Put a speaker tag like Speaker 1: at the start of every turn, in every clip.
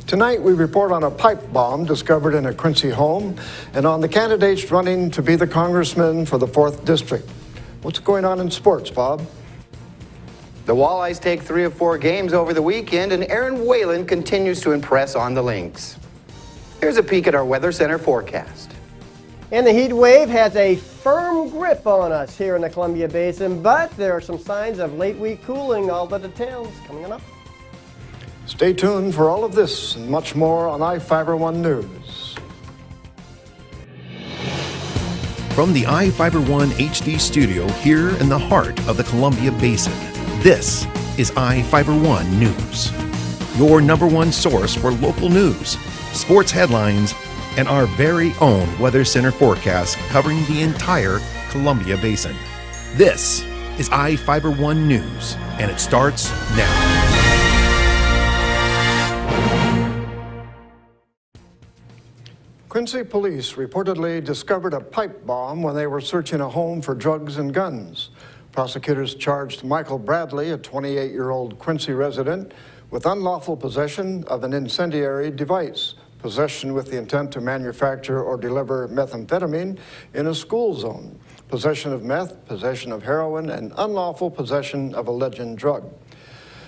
Speaker 1: Tonight, we report on a pipe bomb discovered in a Quincy home and on the candidates running to be the congressman for the 4th District. What's going on in sports, Bob?
Speaker 2: The Walleyes take 3 of 4 games over the weekend, and Aaron Whalen continues to impress on the Lynx. Here's a peek at our Weather Center forecast.
Speaker 3: And the heat wave has a firm grip on us here in the Columbia Basin, but there are some signs of late week cooling. All the details coming up.
Speaker 1: Stay tuned for all of this and much more on iFIBER 1 News.
Speaker 4: From the iFIBER 1 HD studio here in the heart of the Columbia Basin, this is iFIBER 1 News. Your #1 source for local news, sports headlines, and our very own Weather Center forecast covering the entire Columbia Basin. This is iFIBER 1 News, and it starts now.
Speaker 1: Quincy police reportedly discovered a pipe bomb when they were searching a home for drugs and guns. Prosecutors charged Michael Bradley, a 28-year-old Quincy resident, with unlawful possession of an incendiary device, possession with the intent to manufacture or deliver methamphetamine in a school zone, possession of meth, possession of heroin, and unlawful possession of a legend drug.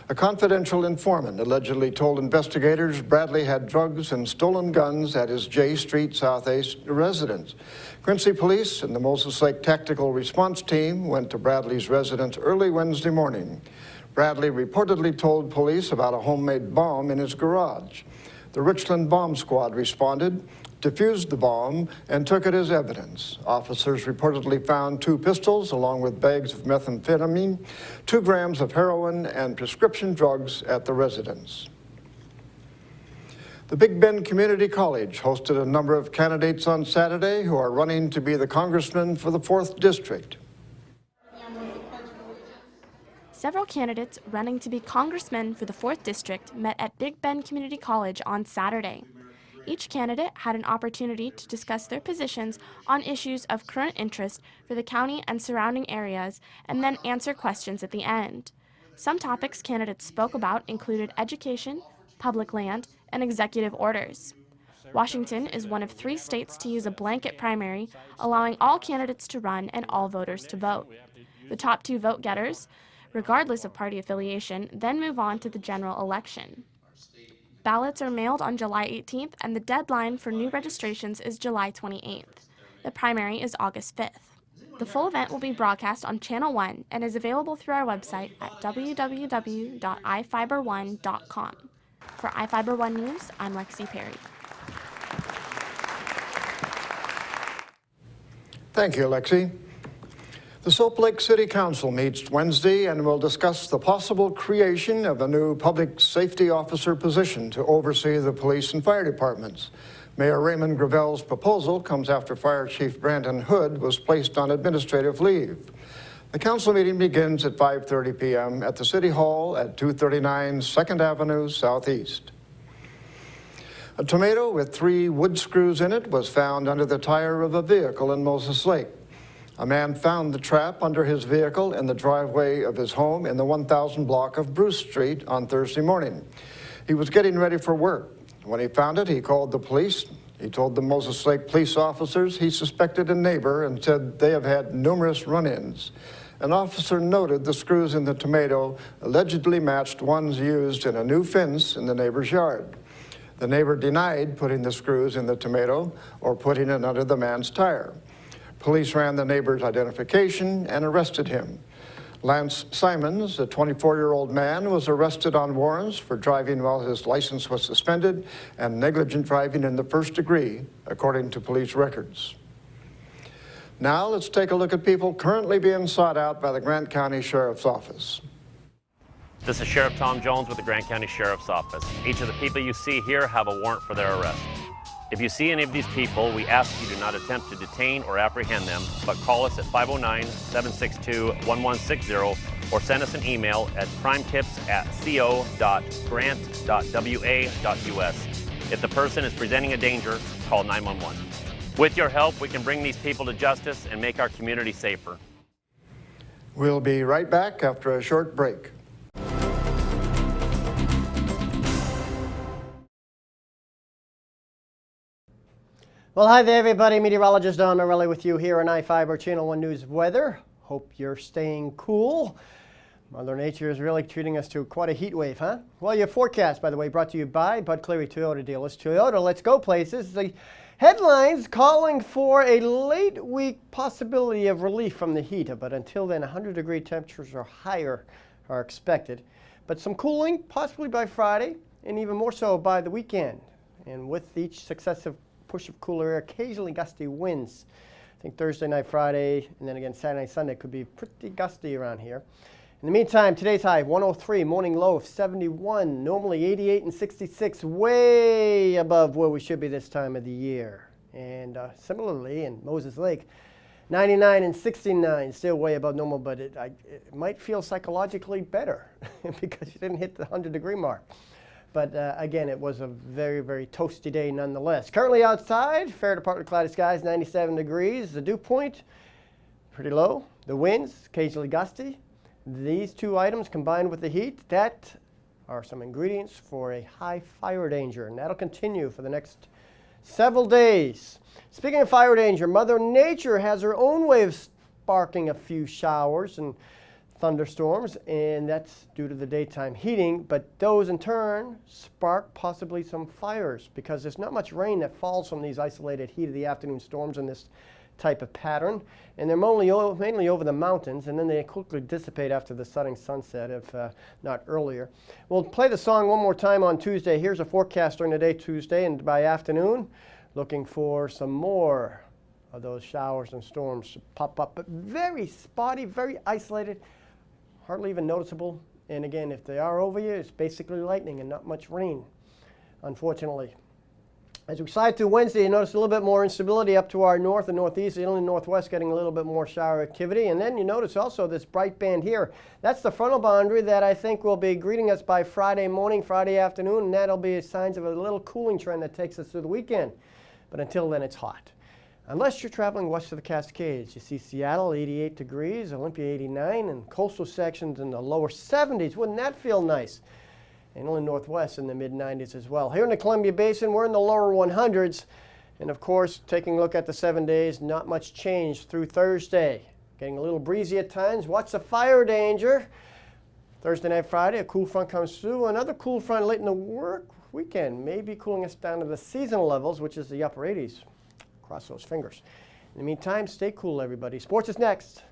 Speaker 1: A confidential informant allegedly told investigators Bradley had drugs and stolen guns at his J Street Southeast residence. Quincy Police and the Moses Lake Tactical Response Team went to Bradley's residence early Wednesday morning. Bradley reportedly told police about a homemade bomb in his garage. The Richland Bomb Squad responded, defused the bomb, and took it as evidence. Officers reportedly found 2 pistols along with bags of methamphetamine, 2 grams of heroin, and prescription drugs at the residence. The Big Bend Community College hosted a number of candidates on Saturday who are running to be the congressman for the 4th District.
Speaker 5: Several candidates running to be congressmen for the 4th District met at Big Bend Community College on Saturday. Each candidate had an opportunity to discuss their positions on issues of current interest for the county and surrounding areas, and then answer questions at the end. Some topics candidates spoke about included education, public land, and executive orders. Washington is one of 3 states to use a blanket primary, allowing all candidates to run and all voters to vote. The top 2 vote-getters, regardless of party affiliation, then move on to the general election. Ballots are mailed on July 18th, and the deadline for new registrations is July 28th. The primary is August 5th. The full event will be broadcast on Channel 1 and is available through our website at www.ifiber1.com. For iFIBER 1 News, I'm Lexi Perry.
Speaker 1: Thank you, Lexi. The Soap Lake City Council meets Wednesday and will discuss the possible creation of a new public safety officer position to oversee the police and fire departments. Mayor Raymond Gravel's proposal comes after Fire Chief Brandon Hood was placed on administrative leave. The council meeting begins at 5:30 p.m. at the City Hall at 239 2nd Avenue Southeast. A tomato with 3 wood screws in it was found under the tire of a vehicle in Moses Lake. A man found the trap under his vehicle in the driveway of his home in the 1000 block of Bruce Street on Thursday morning. He was getting ready for work. When he found it, he called the police. He told the Moses Lake police officers he suspected a neighbor and said they have had numerous run-ins. An officer noted the screws in the tomato allegedly matched ones used in a new fence in the neighbor's yard. The neighbor denied putting the screws in the tomato or putting it under the man's tire. Police ran the neighbor's identification and arrested him. Lance Simons, a 24-year-old man, was arrested on warrants for driving while his license was suspended and negligent driving in the 1st degree, according to police records. Now let's take a look at people currently being sought out by the Grant County Sheriff's Office.
Speaker 6: This is Sheriff Tom Jones with the Grant County Sheriff's Office. Each of the people you see here have a warrant for their arrest. If you see any of these people, we ask you do not attempt to detain or apprehend them, but call us at 509-762-1160 or send us an email at crimetips@co.grant.wa.us. If the person is presenting a danger, call 911. With your help, we can bring these people to justice and make our community safer.
Speaker 1: We'll be right back after a short break.
Speaker 3: Well, hi there, everybody. Meteorologist Don Morelli with you here on iFIBER Channel 1 News Weather. Hope you're staying cool. Mother Nature is really treating us to quite a heat wave, huh? Well, your forecast, by the way, brought to you by Bud Cleary Toyota dealers. Toyota, let's go places. The headlines calling for a late week possibility of relief from the heat, but until then, 100-degree temperatures or higher are expected. But some cooling, possibly by Friday, and even more so by the weekend. And with each successive push of cooler air, occasionally gusty winds. I think Thursday night, Friday, and then again Saturday night, Sunday could be pretty gusty around here. In the meantime, today's high 103, morning low of 71, normally 88 and 66, way above where we should be this time of the year. And similarly in Moses Lake, 99 and 69, still way above normal, but it might feel psychologically better because you didn't hit the 100-degree mark. But again, it was a very, very toasty day nonetheless. Currently outside, fair to partly cloudy skies, 97 degrees. The dew point, pretty low. The winds, occasionally gusty. These two items combined with the heat, that are some ingredients for a high fire danger. And that'll continue for the next several days. Speaking of fire danger, Mother Nature has her own way of sparking a few showers and thunderstorms, and that's due to the daytime heating, but those in turn spark possibly some fires because there's not much rain that falls from these isolated heat of the afternoon storms in this type of pattern, and they're mainly over the mountains, and then they quickly dissipate after the setting sunset, if not earlier. We'll play the song one more time on Tuesday. Here's a forecast during the day Tuesday, and by afternoon, looking for some more of those showers and storms to pop up, but very spotty, very isolated, hardly even noticeable. And again, if they are over you, it's basically lightning and not much rain, unfortunately. As we slide through Wednesday, you notice a little bit more instability up to our north and northeast, and northwest getting a little bit more shower activity. And then you notice also this bright band here. That's the frontal boundary that I think will be greeting us by Friday morning, Friday afternoon, and that'll be signs of a little cooling trend that takes us through the weekend. But until then, it's hot. Unless you're traveling west of the Cascades, you see Seattle 88 degrees, Olympia 89, and coastal sections in the lower 70s. Wouldn't that feel nice? And only northwest in the mid-90s as well. Here in the Columbia Basin, we're in the lower 100s. And of course, taking a look at the 7 days, not much change through Thursday. Getting a little breezy at times. Watch the fire danger. Thursday night, Friday, a cool front comes through. Another cool front late in the work weekend, maybe cooling us down to the seasonal levels, which is the upper 80s. Cross those fingers. In the meantime, stay cool, everybody. Sports is next.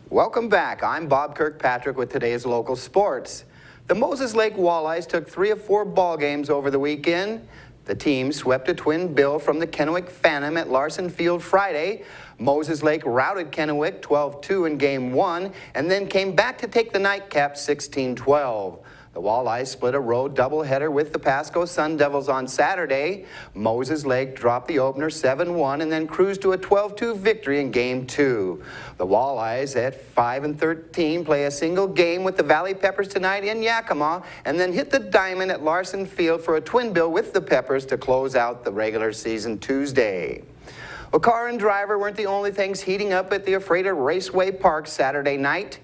Speaker 2: Welcome back. I'm Bob Kirkpatrick with today's local sports. The Moses Lake Walleyes took 3 of 4 ball games over the weekend. The team swept a twin bill from the Kennewick Phantom at Larson Field Friday. Moses Lake routed Kennewick 12-2 in Game 1 and then came back to take the nightcap 16-12. The Walleyes split a road doubleheader with the Pasco Sun Devils on Saturday. Moses Lake dropped the opener 7-1 and then cruised to a 12-2 victory in Game 2. The Walleyes at 5-13 play a single game with the Valley Peppers tonight in Yakima and then hit the diamond at Larson Field for a twin bill with the Peppers to close out the regular season Tuesday. Well, car and driver weren't the only things heating up at the Ephrata Raceway Park Saturday night.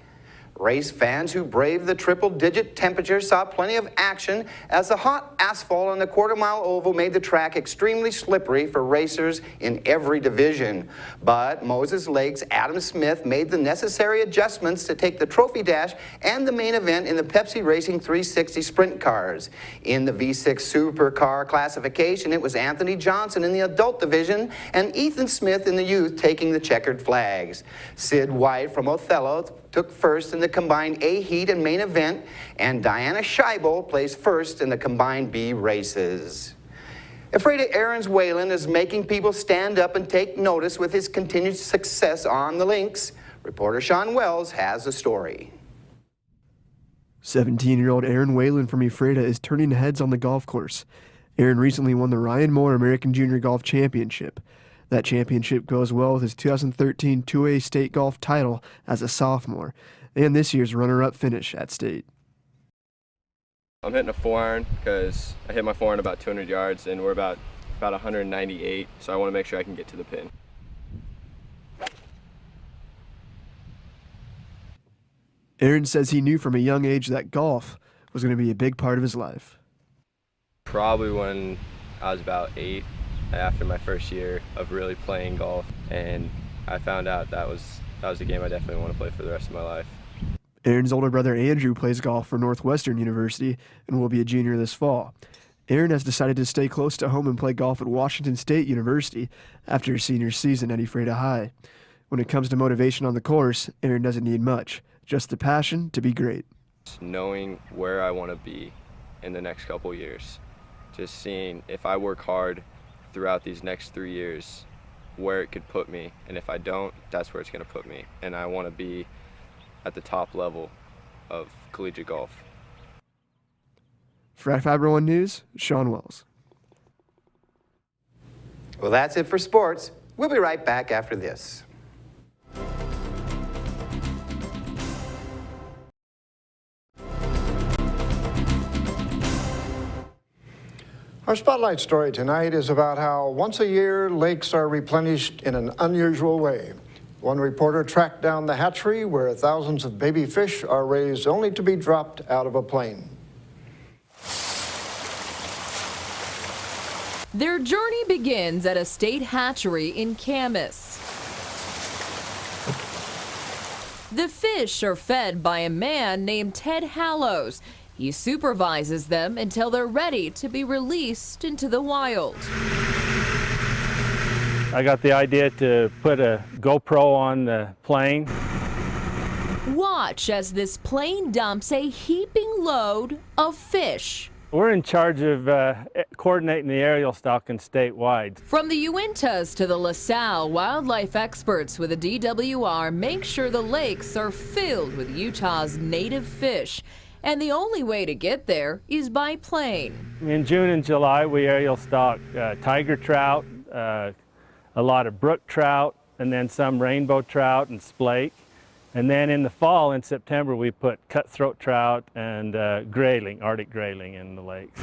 Speaker 2: Race fans who braved the triple-digit temperatures saw plenty of action as the hot asphalt on the quarter-mile oval made the track extremely slippery for racers in every division. But Moses Lake's Adam Smith made the necessary adjustments to take the trophy dash and the main event in the Pepsi Racing 360 sprint cars. In the V6 supercar classification, it was Anthony Johnson in the adult division and Ethan Smith in the youth taking the checkered flags. Sid White from Othello took first in the combined A heat and main event, and Diana Scheibel placed first in the combined B races. Ephrata Aaron's Whalen is making people stand up and take notice with his continued success on the links. Reporter Sean Wells has the story.
Speaker 7: 17-year-old Aaron Whalen from Ephrata is turning heads on the golf course. Aaron recently won the Ryan Moore American Junior Golf Championship. That championship goes well with his 2013 2A state golf title as a sophomore, and this year's runner-up finish at state.
Speaker 8: I'm hitting a 4-iron because I hit my 4-iron about 200 yards, and we're about 198, so I want to make sure I can get to the pin.
Speaker 7: Aaron says he knew from a young age that golf was going to be a big part of his life.
Speaker 8: Probably when I was about 8, after my first year of really playing golf, and I found out that was a game I definitely want to play for the rest of my life.
Speaker 7: Aaron's older brother Andrew plays golf for Northwestern University and will be a junior this fall. Aaron has decided to stay close to home and play golf at Washington State University after his senior season at iFIBER High. When it comes to motivation on the course, Aaron doesn't need much, just the passion to be great.
Speaker 8: Knowing where I want to be in the next couple years, just seeing if I work hard throughout these next 3 years, where it could put me, and if I don't, that's where it's going to put me. And I want to be at the top level of collegiate golf.
Speaker 7: For iFIBER 1 News, Sean Wells.
Speaker 2: Well, that's it for sports. We'll be right back after this.
Speaker 1: Our spotlight story tonight is about how once a year lakes are replenished in an unusual way. One reporter tracked down the hatchery where thousands of baby fish are raised only to be dropped out of a plane.
Speaker 9: Their journey begins at a state hatchery in Camas. The fish are fed by a man named Ted Hallows. He supervises them until they're ready to be released into the wild.
Speaker 10: I got the idea to put a GoPro on the plane.
Speaker 9: Watch as this plane dumps a heaping load of fish.
Speaker 10: We're in charge of coordinating the aerial stalking statewide.
Speaker 9: From the Uintas to the LaSalle, wildlife experts with the DWR make sure the lakes are filled with Utah's native fish. And the only way to get there is by plane.
Speaker 10: In June and July, we aerial stalk tiger trout, a lot of brook trout, and then some rainbow trout and splake. And then in the fall, in September, we put cutthroat trout and grayling, Arctic grayling in the lakes.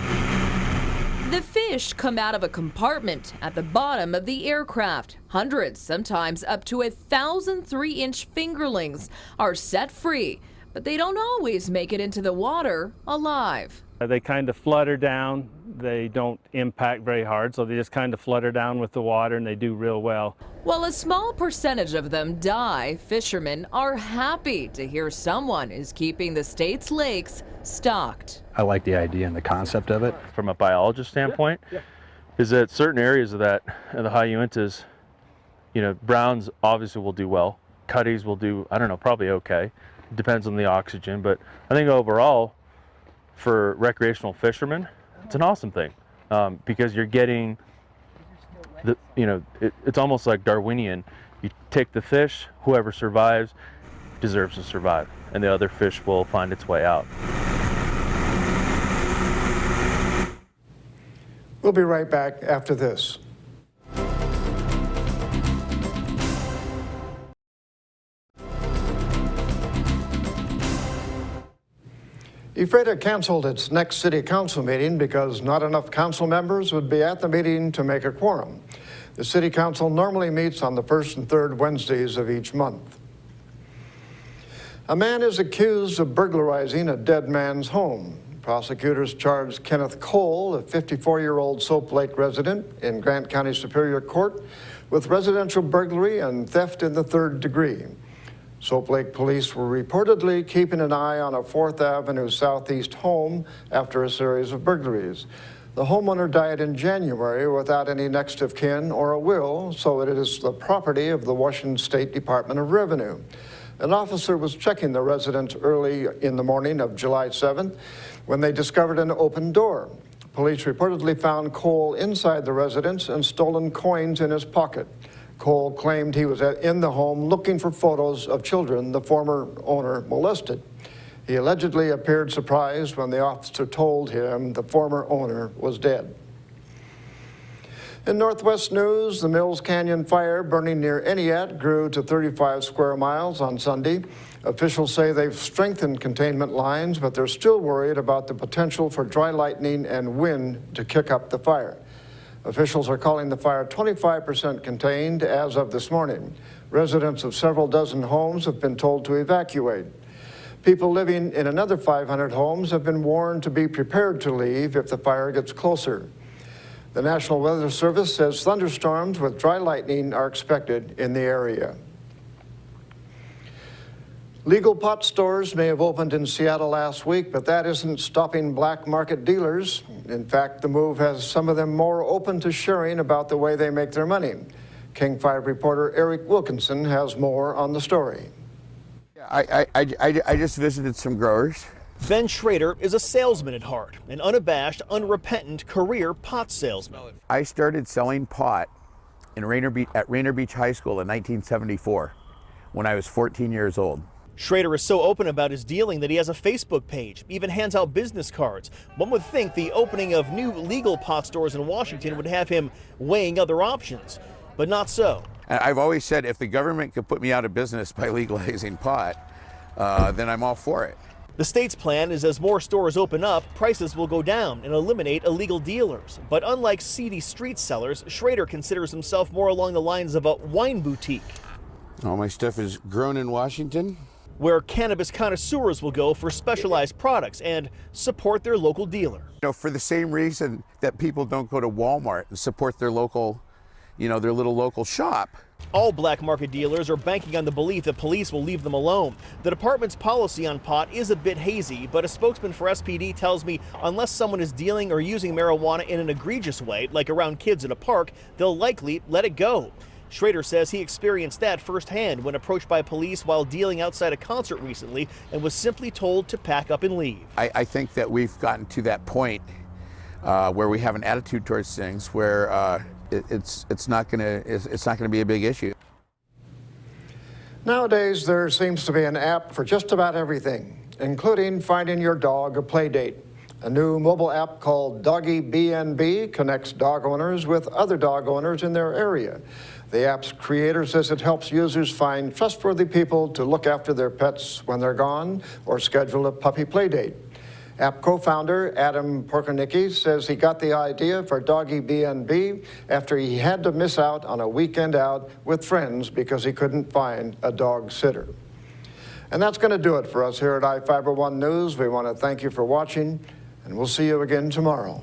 Speaker 9: The fish come out of a compartment at the bottom of the aircraft. Hundreds, sometimes up to 1,000 3-inch fingerlings are set free. But they don't always make it into the water alive.
Speaker 10: They kind of flutter down. They don't impact very hard, so they just kind of flutter down with the water, and they do real well.
Speaker 9: While a small percentage of them die, fishermen are happy to hear someone is keeping the state's lakes stocked.
Speaker 11: I like the idea and the concept of it.
Speaker 6: From a biologist standpoint, is that certain areas of that, in the high Uintas, browns obviously will do well. Cutties will do, I don't know, probably okay. Depends on the oxygen, but I think overall for recreational fishermen it's an awesome thing because you're getting it's almost like Darwinian. You take the fish, whoever survives deserves to survive, and the other fish will find its way out.
Speaker 1: We'll be right back after this. Ephrata canceled its next city council meeting because not enough council members would be at the meeting to make a quorum. The city council normally meets on the first and third Wednesdays of each month. A man is accused of burglarizing a dead man's home. Prosecutors charged Kenneth Cole, a 54-year-old Soap Lake resident in Grant County Superior Court, with residential burglary and theft in the third degree. Soap Lake police were reportedly keeping an eye on a 4th Avenue Southeast home after a series of burglaries. The homeowner died in January without any next of kin or a will, so it is the property of the Washington State Department of Revenue. An officer was checking the residence early in the morning of July 7th when they discovered an open door. Police reportedly found Cole inside the residence and stolen coins in his pocket. Cole claimed he was in the home looking for photos of children the former owner molested. He allegedly appeared surprised when the officer told him the former owner was dead. In Northwest news, the Mills Canyon fire burning near Entiat grew to 35 square miles on Sunday. Officials say they've strengthened containment lines, but they're still worried about the potential for dry lightning and wind to kick up the fire. Officials are calling the fire 25% contained as of this morning. Residents of several dozen homes have been told to evacuate. People living in another 500 homes have been warned to be prepared to leave if the fire gets closer. The National Weather Service says thunderstorms with dry lightning are expected in the area. Legal pot stores may have opened in Seattle last week, but that isn't stopping black market dealers. In fact, the move has some of them more open to sharing about the way they make their money. King 5 reporter Eric Wilkinson has more on the story.
Speaker 12: I just visited some growers.
Speaker 13: Ben Schrader is a salesman at heart, an unabashed, unrepentant career pot salesman.
Speaker 12: I started selling pot at Rainier Beach High School in 1974 when I was 14 years old.
Speaker 13: Schrader is so open about his dealing that he has a Facebook page, even hands out business cards. One would think the opening of new legal pot stores in Washington would have him weighing other options, but not so.
Speaker 12: I've always said if the government could put me out of business by legalizing pot, then I'm all for it.
Speaker 13: The state's plan is as more stores open up, prices will go down and eliminate illegal dealers. But unlike seedy street sellers, Schrader considers himself more along the lines of a wine boutique.
Speaker 12: All my stuff is grown in Washington,
Speaker 13: where cannabis connoisseurs will go for specialized products and support their local dealer.
Speaker 12: You know, for the same reason that people don't go to Walmart and support their local, their little local shop.
Speaker 13: All black market dealers are banking on the belief that police will leave them alone. The department's policy on pot is a bit hazy, but a spokesman for SPD tells me unless someone is dealing or using marijuana in an egregious way, like around kids in a park, they'll likely let it go. Schrader says he experienced that firsthand when approached by police while dealing outside a concert recently and was simply told to pack up and leave.
Speaker 12: I think that we've gotten to that point where we have an attitude towards things where it's not going to be a big issue.
Speaker 1: Nowadays, there seems to be an app for just about everything, including finding your dog a play date. A new mobile app called Doggy BNB connects dog owners with other dog owners in their area. The app's creator says it helps users find trustworthy people to look after their pets when they're gone or schedule a puppy play date. App co-founder Adam Porkonicki says he got the idea for Doggy BNB after he had to miss out on a weekend out with friends because he couldn't find a dog sitter. And that's going to do it for us here at iFIBER 1 News. We want to thank you for watching, and we'll see you again tomorrow.